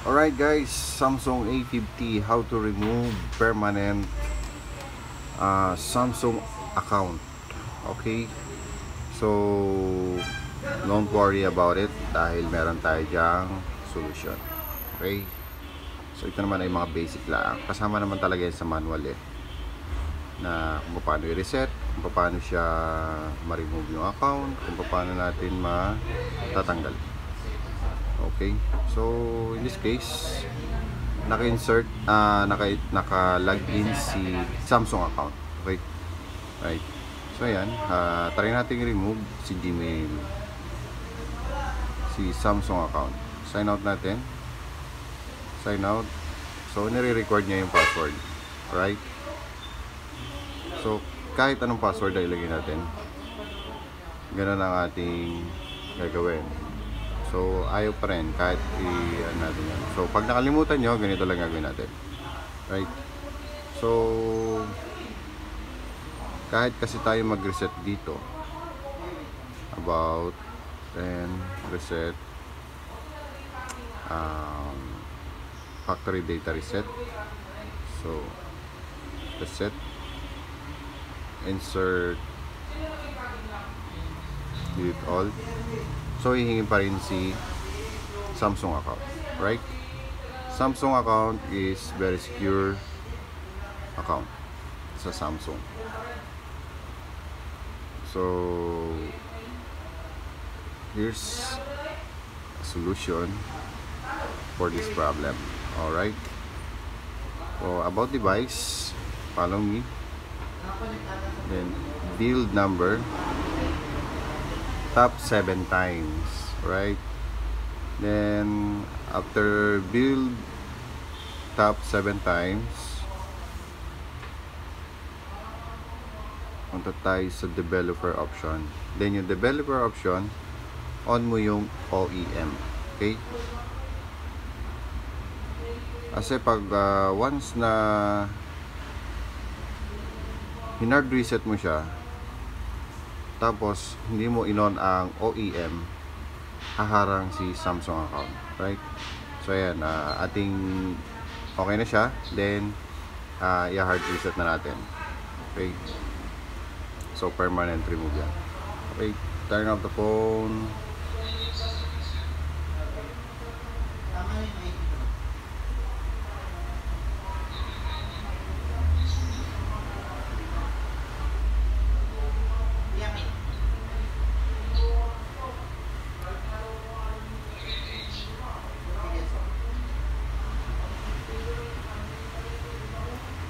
Alright guys, Samsung A50, how to remove permanent Samsung account. Okay, so don't worry about it dahil meron tayo dyang solution. Okay, so ito naman ay mga basic lang, kasama naman talaga yan sa manual na kung paano i-reset, kung paano siya ma-remove yung account, kung paano natin matatanggal. Okay, so in this case naka-insert, naka-login si Samsung account. Okay, right. So ayan, try natin remove si Gmail, si Samsung account. Sign out natin. Sign out. So nire-record niya yung password. Right. So kahit anong password na ilagay natin, ganun ang ating gagawin. So ayaw pa rin kahit i-ano natin yan. So pag nakalimutan nyo, ganito lang gagawin natin. Right. So kahit kasi tayo mag-reset dito, about and reset, factory data reset. So reset, insert, delete all. So hihingin pa rin si Samsung account, right? Samsung account is very secure account sa Samsung. So here's a solution for this problem. All right. So about device, follow me. Then build number, tap 7 times, right? Then after build, tap 7 times, punta tayo sa developer option. Then yung developer option, on mo yung OEM. Okay, kasi pag once na hinard reset mo siya, tapos hindi mo in-on ang OEM, haharang si Samsung account, right? So ayan, ating okay na siya. Then i-hard reset na natin. Okay, so permanent remove yan. Okay, turn off the phone.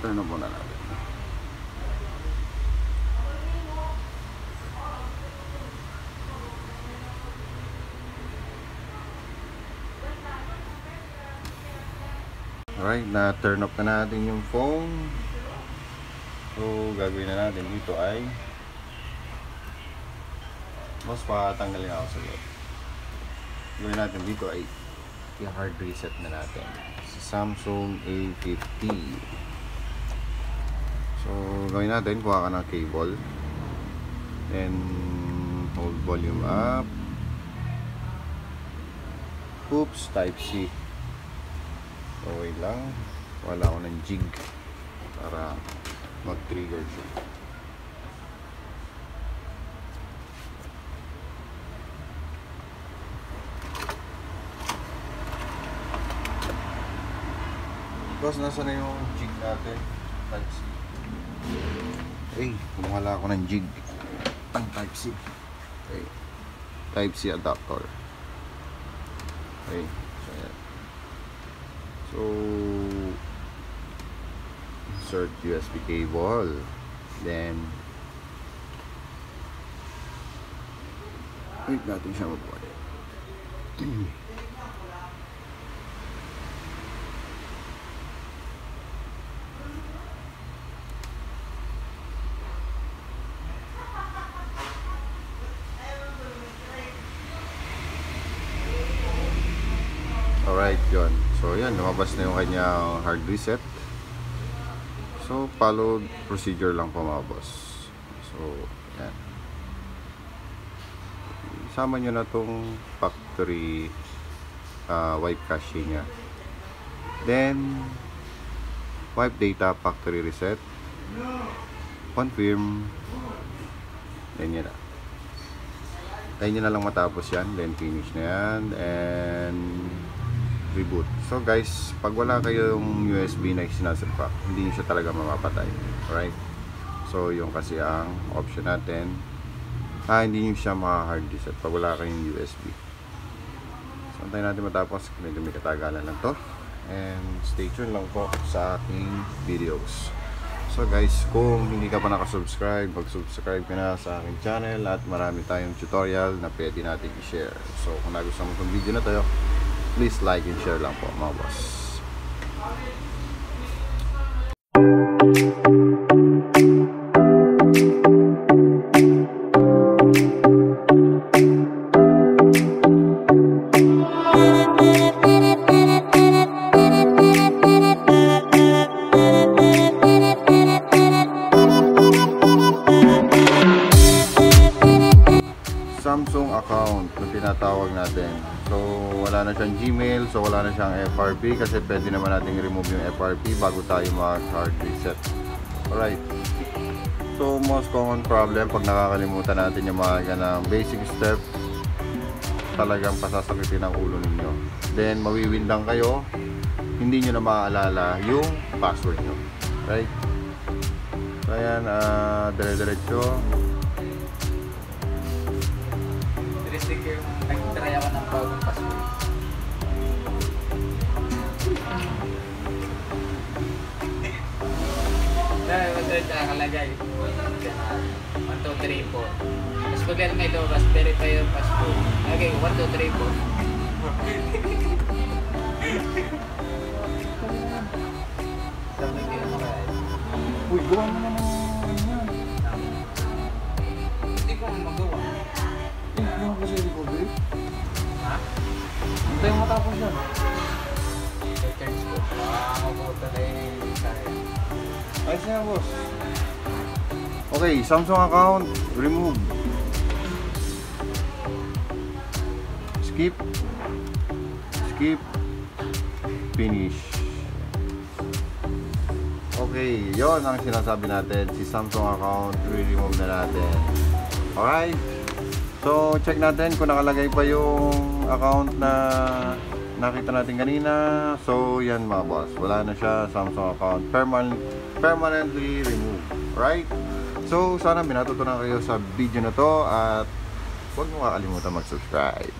Turn off muna natin. Alright, na turn off na natin yung phone. So gagawin na natin dito ay mas patanggalin ako sa loob. Gawin natin dito ay i-hard reset na natin sa Samsung A50. So gawin natin, kuha ka ng cable, then hold volume up. Oops, type C. Okay lang, wala ako ng jig para mag-trigger siya. Tapos nasa na yung jig natin? Type C. Okay, kumuhala ako ng jig ang type C. Okay, type C adapter. Okay, so insert USB cable, then wait natin siya mabuhay. Alright, yun. So yan, lumabas na yung kanyang hard reset. So follow procedure lang po mga boss. So yan, isama nyo na tong factory wipe cache nya. Then wipe data, factory reset, confirm, then yan na. Tayo nyo na lang matapos yan, then finish na yan, and reboot. So guys, pag wala kayong USB na sinasalpak, hindi nyo siya talaga mamapatay. Alright? So yung kasi ang option natin, hindi nyo siya maka-hard reset pag wala kayong USB. So antayin natin matapos, medyo may katagalan lang to. And stay tuned lang po sa aking videos. So guys, kung hindi ka pa nakasubscribe, mag-subscribe ka na sa aking channel at marami tayong tutorial na pwede natin i-share. So kung nagustuhan mo itong video na tayo, please like and share lang po mga boss. Samsung account na tinatawag natin. So wala na siyang Gmail, so wala na siyang FRP kasi pwede naman natin i-remove yung FRP bago tayo mag-hard reset. Alright. So most common problem pag nakakalimutan natin yung mga ganang basic step, talagang pasasakitin ang ulo ninyo. Then mawiwin lang kayo, hindi nyo na maaalala yung password nyo. Right? So ayan, dire-diretso. Nag-try ako ng bagong password. Dahil mag-try nakalagay 1, 2, 3, 4. Tapos pag may lumabas, verify yung password. Okay, 1, 2, 3, 4. Sabi ko yung mga Uy, gawa mo naman yan. hindi ko magawa. Hindi mo kasi recovery. Ha? Hintay mo matapos yan. Returns ko. Mabuta na yung kaya. Ayos na yan, boss. Okay, Samsung account, remove. Skip. Skip. Finish. Okay, yon ang sinasabi natin. Si Samsung account, re-remove na natin. Alright. So, check natin kung nakalagay pa yung account na nakita natin kanina. So, yan mga boss. Wala na siya. Samsung account permanently removed. Right? So, sana binatutunan kayo sa video na to at huwag mo kakalimutan mag-subscribe.